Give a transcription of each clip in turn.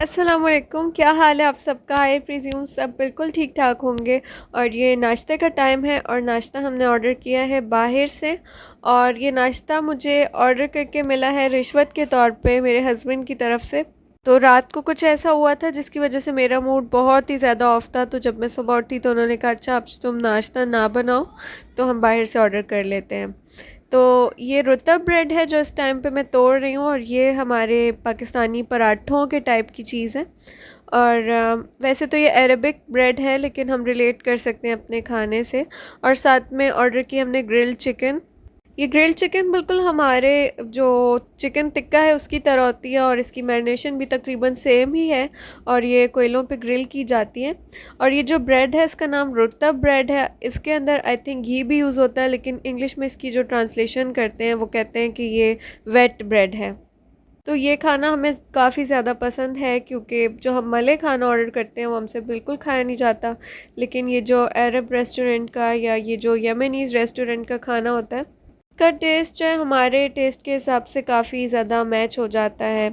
अस्सलामुअलैकुम, क्या हाल है आप सबका। आई प्रिज्यूम सब बिल्कुल ठीक ठाक होंगे। और ये नाश्ते का टाइम है और नाश्ता हमने ऑर्डर किया है बाहर से। और ये नाश्ता मुझे ऑर्डर करके मिला है रिश्वत के तौर पे मेरे हस्बैंड की तरफ से। तो रात को कुछ ऐसा हुआ था जिसकी वजह से मेरा मूड बहुत ही ज़्यादा ऑफ था। तो जब मैं सुबह उठी तो उन्होंने कहा अच्छा अब तुम नाश्ता ना बनाओ तो हम बाहर से ऑर्डर कर लेते हैं। तो ये रुतब ब्रेड है जो इस टाइम पे मैं तोड़ रही हूँ, और ये हमारे पाकिस्तानी पराठों के टाइप की चीज़ है। और वैसे तो ये अरबिक ब्रेड है लेकिन हम रिलेट कर सकते हैं अपने खाने से। और साथ में ऑर्डर की हमने ग्रिल्ड चिकन। ये ग्रिल्ड चिकन बिल्कुल हमारे जो चिकन टिक्का है उसकी तरह होती है, और इसकी मैरिनेशन भी तकरीबन सेम ही है। और ये कोयलों पे ग्रिल की जाती है। और ये जो ब्रेड है इसका नाम रुतब ब्रेड है। इसके अंदर आई थिंक घी भी यूज़ होता है, लेकिन इंग्लिश में इसकी जो ट्रांसलेशन करते हैं वो कहते हैं कि ये वेट ब्रेड है। तो ये खाना हमें काफ़ी ज़्यादा पसंद है, क्योंकि जो हम मले खाना ऑर्डर करते हैं वो हमसे बिल्कुल खाया नहीं जाता। लेकिन ये जो अरब रेस्टोरेंट का या ये जो यमनीज़ रेस्टोरेंट का खाना होता है, इसका टेस्ट जो है हमारे टेस्ट के हिसाब से काफ़ी ज़्यादा मैच हो जाता है।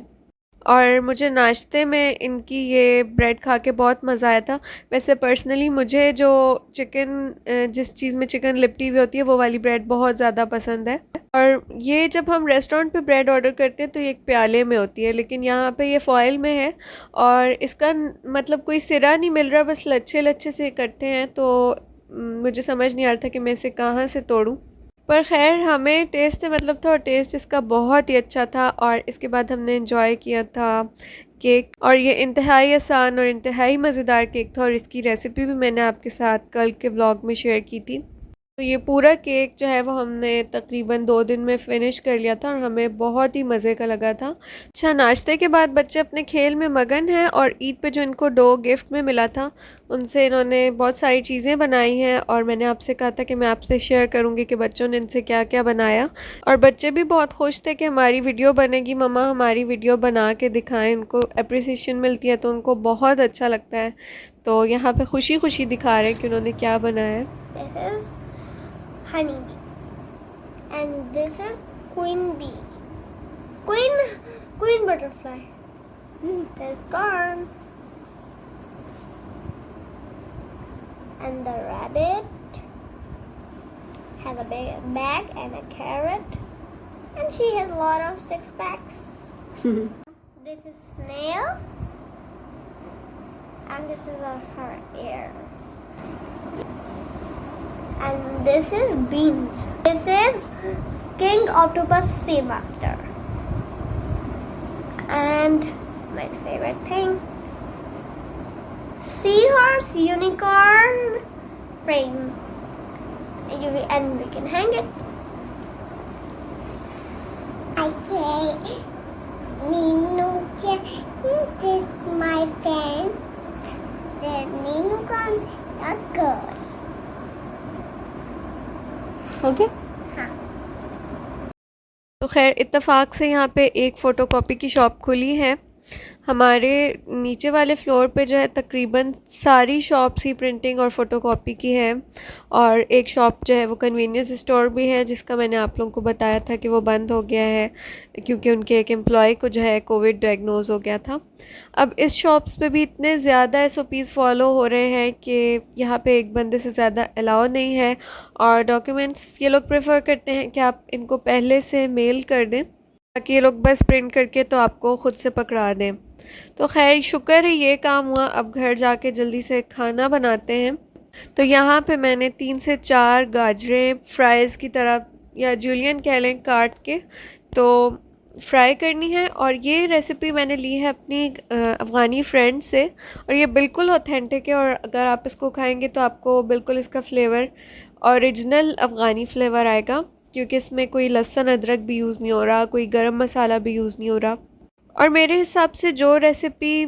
और मुझे नाश्ते में इनकी ये ब्रेड खा के बहुत मज़ा आया था। वैसे पर्सनली मुझे जो चिकन जिस चीज़ में चिकन लिपटी हुई होती है वो वाली ब्रेड बहुत ज़्यादा पसंद है। और ये जब हम रेस्टोरेंट पे ब्रेड ऑर्डर करते हैं तो ये एक प्याले में होती है, लेकिन यहाँ पे ये फॉइल में है। और इसका मतलब कोई सिरा नहीं मिल रहा, बस लच्छे लच्छे से इकट्ठे हैं। तो मुझे समझ नहीं आ रहा था कि मैं इसे कहाँ से तोड़ूँ। पर खैर हमें टेस्ट से मतलब था, और टेस्ट इसका बहुत ही अच्छा था। और इसके बाद हमने इंजॉय किया था केक, और ये इंतहाई आसान और इंतहाई मज़ेदार केक था। और इसकी रेसिपी भी मैंने आपके साथ कल के व्लॉग में शेयर की थी। तो ये पूरा केक जो है वो हमने तकरीबन 2 दिन में फ़िनिश कर लिया था, और हमें बहुत ही मज़े का लगा था। अच्छा, नाश्ते के बाद बच्चे अपने खेल में मगन हैं, और ईद पे जो इनको डो गिफ्ट में मिला था उनसे इन्होंने बहुत सारी चीज़ें बनाई हैं। और मैंने आपसे कहा था कि मैं आपसे शेयर करूँगी कि बच्चों ने इनसे क्या क्या बनाया। और बच्चे भी बहुत खुश थे कि हमारी वीडियो बनेगी, मम्मा हमारी वीडियो बना के दिखाएं। उनको अप्रिसिएशन मिलती है तो उनको बहुत अच्छा लगता है। तो यहाँ पे खुशी खुशी दिखा रहे हैं कि उन्होंने क्या बनाया है। Honeybee, and this is queen bee, queen butterfly. There's corn, and the rabbit has a big bag and a carrot, and she has a lot of six packs. This is snail, and this is her ears. And this is beans. This is King Octopus Sea Master. And my favorite thing, seahorse unicorn frame. And we can hang it. Okay, Ninu can my friend. Then Ninu can go. Okay. हाँ. तो खैर इत्तेफाक से यहाँ पे एक photocopy की shop खुली है। हमारे नीचे वाले फ्लोर पे जो है तकरीबन सारी शॉप्स ही प्रिंटिंग और फ़ोटोकॉपी की है। और एक शॉप जो है वो कन्वीनियंस स्टोर भी है, जिसका मैंने आप लोगों को बताया था कि वो बंद हो गया है क्योंकि उनके एक एम्प्लॉय को जो है कोविड डायग्नोज हो गया था। अब इस शॉप्स पे भी इतने ज़्यादा एसओपीज़ फॉलो हो रहे हैं कि यहाँ पे एक बंदे से ज़्यादा अलाउ नहीं है। और डॉक्यूमेंट्स ये लोग प्रेफर करते हैं कि आप इनको पहले से मेल कर दें, ताकि ये लोग बस प्रिंट करके तो आपको ख़ुद से पकड़ा दें। तो खैर शुक्र है ये काम हुआ। अब घर जाके जल्दी से खाना बनाते हैं। तो यहाँ पे मैंने 3 से 4 गाजरें फ्राइज़ की तरह या जूलियन कह लें काट के तो फ्राई करनी है। और ये रेसिपी मैंने ली है अपनी अफ़गानी फ्रेंड से, और ये बिल्कुल ऑथेंटिक है। और अगर आप इसको खाएंगे तो आपको बिल्कुल इसका फ्लेवर ओरिजिनल अफ़गानी फ्लेवर आएगा, क्योंकि इसमें कोई लहसुन अदरक भी यूज़ नहीं हो रहा, कोई गरम मसाला भी यूज़ नहीं हो रहा। और मेरे हिसाब से जो रेसिपी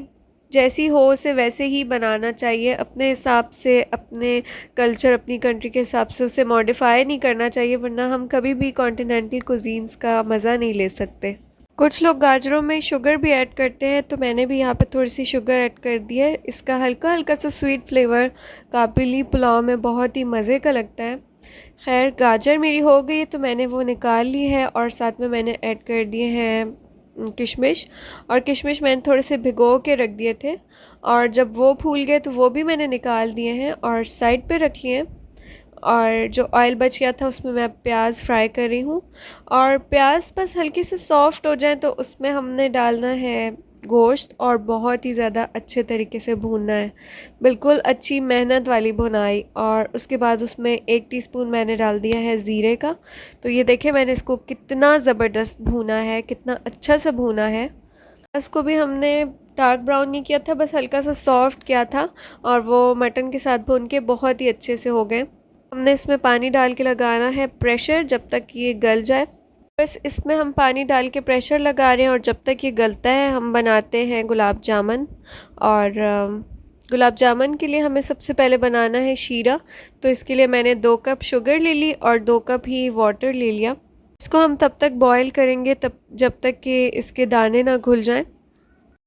जैसी हो उसे वैसे ही बनाना चाहिए, अपने हिसाब से, अपने कल्चर, अपनी कंट्री के हिसाब से उसे मॉडिफाई नहीं करना चाहिए, वरना हम कभी भी कॉन्टिनेंटल कुजीन्स का मज़ा नहीं ले सकते। कुछ लोग गाजरों में शुगर भी ऐड करते हैं, तो मैंने भी यहाँ पे थोड़ी सी शुगर ऐड कर दी है। इसका हल्का हल्का सा स्वीट फ्लेवर काबुली पुलाव में बहुत ही मज़े का लगता है। खैर गाजर मेरी हो गई तो मैंने वो निकाल ली है, और साथ में मैंने ऐड कर दिए हैं किशमिश, और किशमिश मैंने थोड़े से भिगो के रख दिए थे, और जब वो फूल गए तो वो भी मैंने निकाल दिए हैं और साइड पे रख लिए हैं। और जो ऑयल बच गया था उसमें मैं प्याज फ्राई कर रही हूँ, और प्याज बस हल्के से सॉफ्ट हो जाए तो उसमें हमने डालना है गोश्त, और बहुत ही ज़्यादा अच्छे तरीके से भूनना है, बिल्कुल अच्छी मेहनत वाली भुनाई। और उसके बाद उसमें 1 टीस्पून मैंने डाल दिया है ज़ीरे का। तो ये देखें मैंने इसको कितना ज़बरदस्त भूना है, कितना अच्छा से भूना है। इसको भी हमने डार्क ब्राउन नहीं किया था, बस हल्का सा सॉफ्ट किया था, और वो मटन के साथ भून के बहुत ही अच्छे से हो गए। हमने इसमें पानी डाल के लगाना है प्रेशर जब तक ये गल जाए। बस इसमें हम पानी डाल के प्रेशर लगा रहे हैं, और जब तक ये गलता है हम बनाते हैं गुलाब जामुन। और गुलाब जामुन के लिए हमें सबसे पहले बनाना है शीरा। तो इसके लिए मैंने 2 कप शुगर ले ली और 2 कप ही वाटर ले लिया। इसको हम तब तक बॉईल करेंगे तब जब तक कि इसके दाने ना घुल जाएं।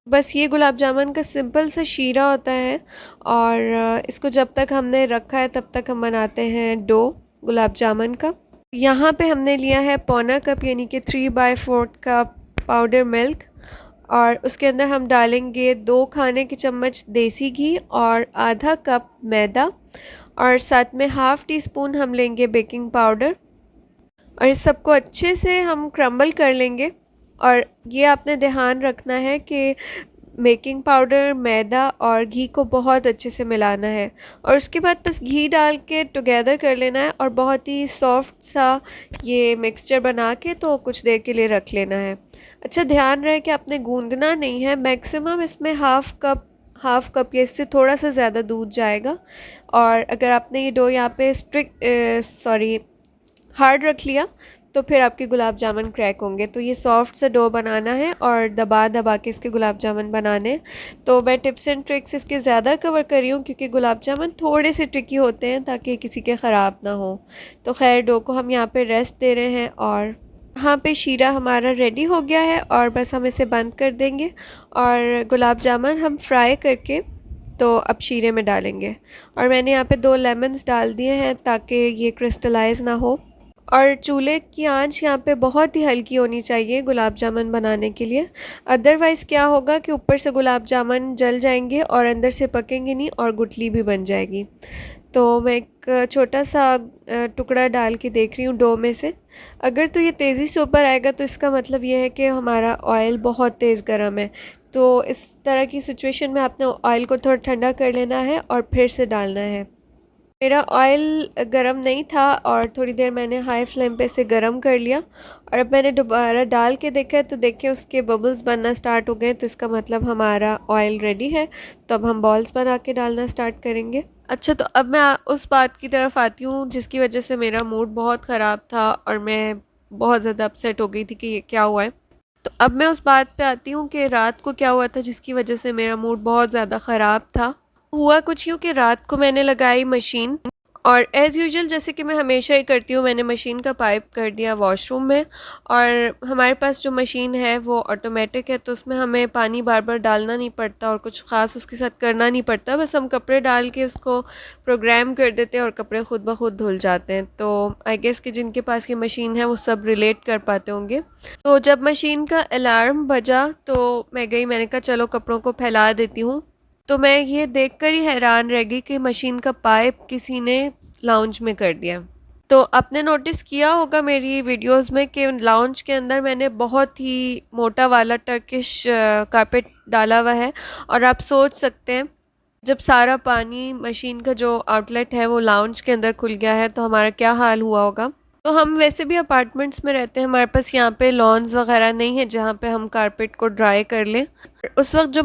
बस ये गुलाब जामुन का सिंपल सा शीरा होता है, और इसको जब तक हमने रखा है तब तक हम बनाते हैं डो गुलाब जामुन का। यहाँ पे हमने लिया है पौना कप यानी कि 3/4 कप पाउडर मिल्क, और उसके अंदर हम डालेंगे 2 खाने के चम्मच देसी घी और आधा कप मैदा, और साथ में हाफ़ टी स्पून हम लेंगे बेकिंग पाउडर, और इस सबको अच्छे से हम क्रम्बल कर लेंगे। और ये आपने ध्यान रखना है कि बेकिंग पाउडर, मैदा और घी को बहुत अच्छे से मिलाना है, और उसके बाद बस घी डाल के टुगेदर कर लेना है, और बहुत ही सॉफ्ट सा ये मिक्सचर बना के तो कुछ देर के लिए रख लेना है। अच्छा ध्यान रहे कि आपने गूंदना नहीं है, मैक्सिमम इसमें हाफ़ कप या इससे थोड़ा सा ज़्यादा दूध जाएगा। और अगर आपने ये डो यहाँ पे हार्ड रख लिया तो फिर आपके गुलाब जामुन क्रैक होंगे। तो ये सॉफ्ट सा डो बनाना है और दबा दबा के इसके गुलाब जामुन बनाने। तो मैं टिप्स एंड ट्रिक्स इसके ज़्यादा कवर कर रही हूँ क्योंकि गुलाब जामुन थोड़े से ट्रिकी होते हैं ताकि किसी के ख़राब ना हो। तो खैर डो को हम यहाँ पे रेस्ट दे रहे हैं, और यहाँ पे शीरा हमारा रेडी हो गया है, और बस हम इसे बंद कर देंगे और गुलाब जामुन हम फ्राई करके तो अब शीरे में डालेंगे। और मैंने यहाँ पे 2 लेमन्स डाल दिए हैं ताकि ये क्रिस्टलाइज़ ना हो। और चूल्हे की आंच यहाँ पे बहुत ही हल्की होनी चाहिए गुलाब जामुन बनाने के लिए, अदरवाइज़ क्या होगा कि ऊपर से गुलाब जामुन जल जाएंगे और अंदर से पकेंगे नहीं और गुठली भी बन जाएगी। तो मैं एक छोटा सा टुकड़ा डाल के देख रही हूँ डो में से। अगर तो ये तेज़ी से ऊपर आएगा तो इसका मतलब ये है कि हमारा ऑयल बहुत तेज़ गर्म है। तो इस तरह की सिचुएशन में आपने ऑयल को थोड़ा ठंडा कर लेना है और फिर से डालना है। मेरा ऑयल गरम नहीं था और थोड़ी देर मैंने हाई फ्लेम पे इसे गरम कर लिया, और अब मैंने दोबारा डाल के देखा तो देखें उसके बबल्स बनना स्टार्ट हो गए। तो इसका मतलब हमारा ऑयल रेडी है। तो अब हम बॉल्स बना के डालना स्टार्ट करेंगे। अच्छा, तो अब मैं उस बात की तरफ आती हूँ जिसकी वजह से मेरा मूड बहुत ख़राब था और मैं बहुत ज़्यादा अपसेट हो गई थी कि ये क्या हुआ है। तो अब मैं उस बात पे आती हूँ कि रात को क्या हुआ था जिसकी वजह से मेरा मूड बहुत ज़्यादा ख़राब था। हुआ कुछ यूँ कि रात को मैंने लगाई मशीन, और एज़ यूजुअल जैसे कि मैं हमेशा ही करती हूँ, मैंने मशीन का पाइप कर दिया वॉशरूम में। और हमारे पास जो मशीन है वो ऑटोमेटिक है, तो उसमें हमें पानी बार बार डालना नहीं पड़ता और कुछ ख़ास उसके साथ करना नहीं पड़ता। बस हम कपड़े डाल के उसको प्रोग्राम कर देते हैं और कपड़े खुद ब खुद धुल जाते हैं। तो आई गेस कि जिनके पास ये मशीन है वो सब रिलेट कर पाते होंगे। तो जब मशीन का अलार्म बजा तो मैं गई, मैंने कहा चलो कपड़ों को फैला देती हूँ। तो मैं ये देखकर ही हैरान रह गई कि मशीन का पाइप किसी ने लाउंज में कर दिया। तो आपने नोटिस किया होगा मेरी वीडियोस में कि लाउंज के अंदर मैंने बहुत ही मोटा वाला टर्किश कारपेट डाला हुआ है, और आप सोच सकते हैं जब सारा पानी मशीन का जो आउटलेट है वो लाउंज के अंदर खुल गया है तो हमारा क्या हाल हुआ होगा। तो हम वैसे भी अपार्टमेंट्स में रहते हैं, हमारे पास यहाँ पे लॉन्स वगैरह नहीं है जहाँ पे हम कारपेट को ड्राई कर लें। उस वक्त जो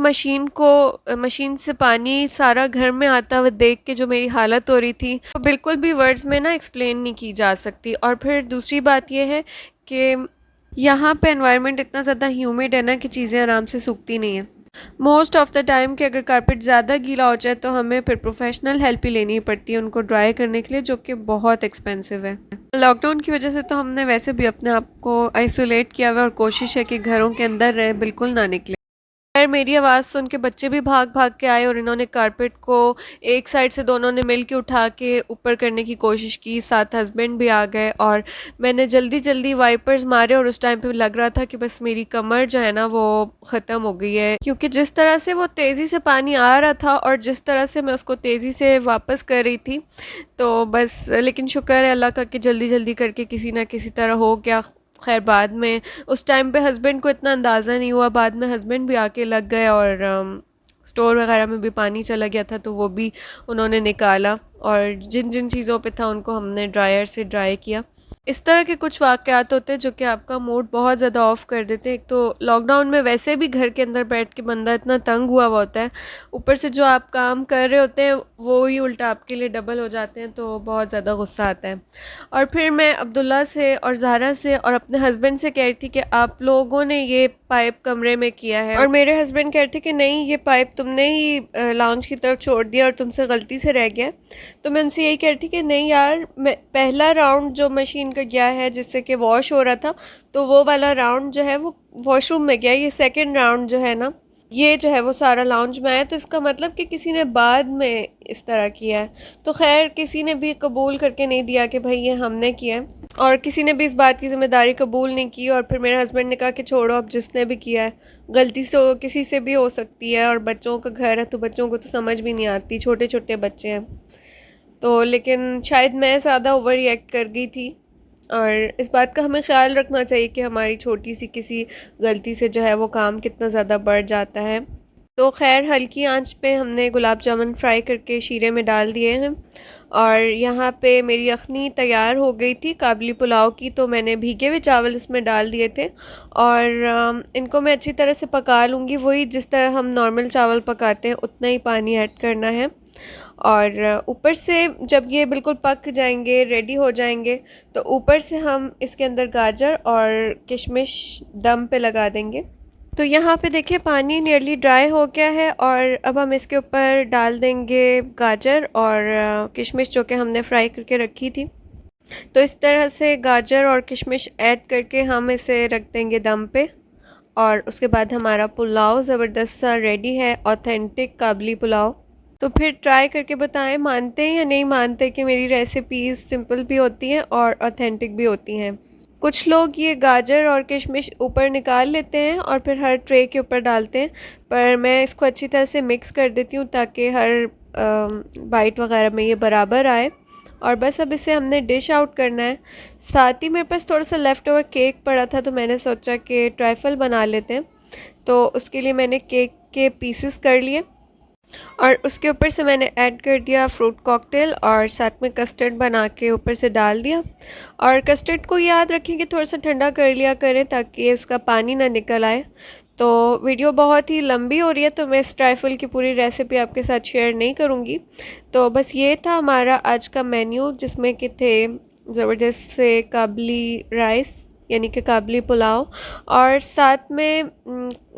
मशीन से पानी सारा घर में आता हुआ देख के जो मेरी हालत हो रही थी तो बिल्कुल भी वर्ड्स में ना एक्सप्लेन नहीं की जा सकती। और फिर दूसरी बात ये है कि यहाँ पे एनवायरनमेंट इतना ज़्यादा ह्यूमिड है ना कि चीज़ें आराम से सूखती नहीं हैं मोस्ट ऑफ़ द टाइम। कि अगर कारपेट ज़्यादा गीला हो जाए तो हमें फिर प्रोफेशनल हेल्प ही लेनी पड़ती है उनको ड्राई करने के लिए, जो कि बहुत एक्सपेंसिव है। लॉकडाउन की वजह से तो हमने वैसे भी अपने आप को आइसोलेट किया हुआ और कोशिश है कि घरों के अंदर रहें, बिल्कुल ना निकले। खैर मेरी आवाज़ सुन के बच्चे भी भाग भाग के आए और इन्होंने कारपेट को एक साइड से दोनों ने मिल के उठा के ऊपर करने की कोशिश की, साथ हस्बैंड भी आ गए और मैंने जल्दी जल्दी वाइपर्स मारे और उस टाइम पे लग रहा था कि बस मेरी कमर जो है ना वो ख़त्म हो गई है, क्योंकि जिस तरह से वो तेज़ी से पानी आ रहा था और जिस तरह से मैं उसको तेज़ी से वापस कर रही थी, तो बस लेकिन शुक्र है अल्लाह का कि जल्दी जल्दी करके किसी ना किसी तरह हो गया। खैर बाद में उस टाइम पे हस्बैंड को इतना अंदाज़ा नहीं हुआ, बाद में हस्बैंड भी आके लग गए और स्टोर वगैरह में भी पानी चला गया था तो वो भी उन्होंने निकाला और जिन जिन चीज़ों पे था उनको हमने ड्रायर से ड्राई किया। इस तरह के कुछ वाक़यात होते हैं जो कि आपका मूड बहुत ज़्यादा ऑफ़ कर देते हैं। एक तो लॉकडाउन में वैसे भी घर के अंदर बैठ के बंदा इतना तंग हुआ हुआ होता है, ऊपर से जो आप काम कर रहे होते हैं वो ही उल्टा आपके लिए डबल हो जाते हैं, तो बहुत ज़्यादा गुस्सा आता है। और फिर मैं अब्दुल्ला से और ज़ारा से और अपने हस्बैंड से कह रही थी कि आप लोगों ने ये पाइप कमरे में किया है, और मेरे हस्बैंड कह रहे थे कि नहीं ये पाइप तुमने ही लाउंज की तरफ छोड़ दिया और तुमसे गलती से रह गया। तो मैं उनसे यही कह रही थी कि नहीं यार, मैं पहला राउंड जो मशीन का गया है जिससे कि वॉश हो रहा था, तो वो वाला राउंड जो है वो वॉशरूम में गया। ये सेकंड राउंड जो है ना, ये जो है वो सारा लाउंज में आया, तो इसका मतलब कि किसी ने बाद में इस तरह किया है। तो खैर किसी ने भी कबूल करके नहीं दिया कि भाई ये हमने किया है, और किसी ने भी इस बात की ज़िम्मेदारी कबूल नहीं की। और फिर मेरे हस्बैंड ने कहा कि छोड़ो, अब जिसने भी किया है गलती से किसी से भी हो सकती है, और बच्चों का घर है तो बच्चों को तो समझ भी नहीं आती, छोटे छोटे बच्चे हैं तो। लेकिन शायद मैं ज़्यादा ओवर रिएक्ट कर गई थी, और इस बात का हमें ख्याल रखना चाहिए कि हमारी छोटी सी किसी गलती से जो है वो काम कितना ज़्यादा बढ़ जाता है। तो खैर हल्की आंच पे हमने गुलाब जामुन फ्राई करके शीरे में डाल दिए हैं, और यहाँ पे मेरी यखनी तैयार हो गई थी काबली पुलाव की, तो मैंने भीगे हुए चावल इसमें डाल दिए थे और इनको मैं अच्छी तरह से पका लूँगी। वही जिस तरह हम नॉर्मल चावल पकाते हैं उतना ही पानी ऐड करना है, और ऊपर से जब ये बिल्कुल पक जाएंगे, रेडी हो जाएंगे, तो ऊपर से हम इसके अंदर गाजर और किशमिश दम पे लगा देंगे। तो यहाँ पे देखिए पानी नियरली ड्राई हो गया है, और अब हम इसके ऊपर डाल देंगे गाजर और किशमिश जो कि हमने फ्राई करके रखी थी। तो इस तरह से गाजर और किशमिश ऐड करके हम इसे रख देंगे दम पे, और उसके बाद हमारा पुलाव ज़बरदस्त सा रेडी है, ऑथेंटिक काबली पुलाव। तो फिर ट्राई करके बताएं मानते हैं या नहीं मानते कि मेरी रेसिपीज़ सिंपल भी होती हैं और ऑथेंटिक भी होती हैं। कुछ लोग ये गाजर और किशमिश ऊपर निकाल लेते हैं और फिर हर ट्रे के ऊपर डालते हैं, पर मैं इसको अच्छी तरह से मिक्स कर देती हूँ ताकि हर बाइट वगैरह में ये बराबर आए। और बस अब इसे हमने डिश आउट करना है। साथ ही मेरे पास थोड़ा सा लेफ़्ट ओवर केक पड़ा था, तो मैंने सोचा कि ट्राइफल बना लेते हैं, तो उसके लिए मैंने केक के पीसेस कर लिए और उसके ऊपर से मैंने ऐड कर दिया फ्रूट कॉकटेल, और साथ में कस्टर्ड बना के ऊपर से डाल दिया। और कस्टर्ड को याद रखें कि थोड़ा सा ठंडा कर लिया करें ताकि उसका पानी ना निकल आए। तो वीडियो बहुत ही लंबी हो रही है तो मैं इस ट्राइफल की पूरी रेसिपी आपके साथ शेयर नहीं करूँगी। तो बस ये था हमारा आज का मेन्यू, जिसमें कि थे ज़बरदस्त से काबली राइस यानी कि काबली पुलाव, और साथ में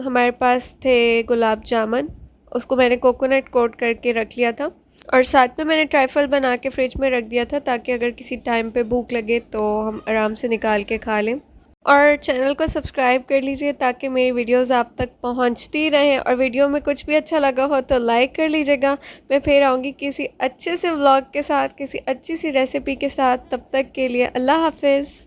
हमारे पास थे गुलाब जामुन, उसको मैंने कोकोनट कोट करके रख लिया था, और साथ में मैंने ट्राइफल बना के फ्रिज में रख दिया था ताकि अगर किसी टाइम पे भूख लगे तो हम आराम से निकाल के खा लें। और चैनल को सब्सक्राइब कर लीजिए ताकि मेरी वीडियोस आप तक पहुंचती रहें, और वीडियो में कुछ भी अच्छा लगा हो तो लाइक कर लीजिएगा। मैं फिर आऊँगी किसी अच्छे से व्लॉग के साथ, किसी अच्छी सी रेसिपी के साथ। तब तक के लिए अल्लाह हाफिज़।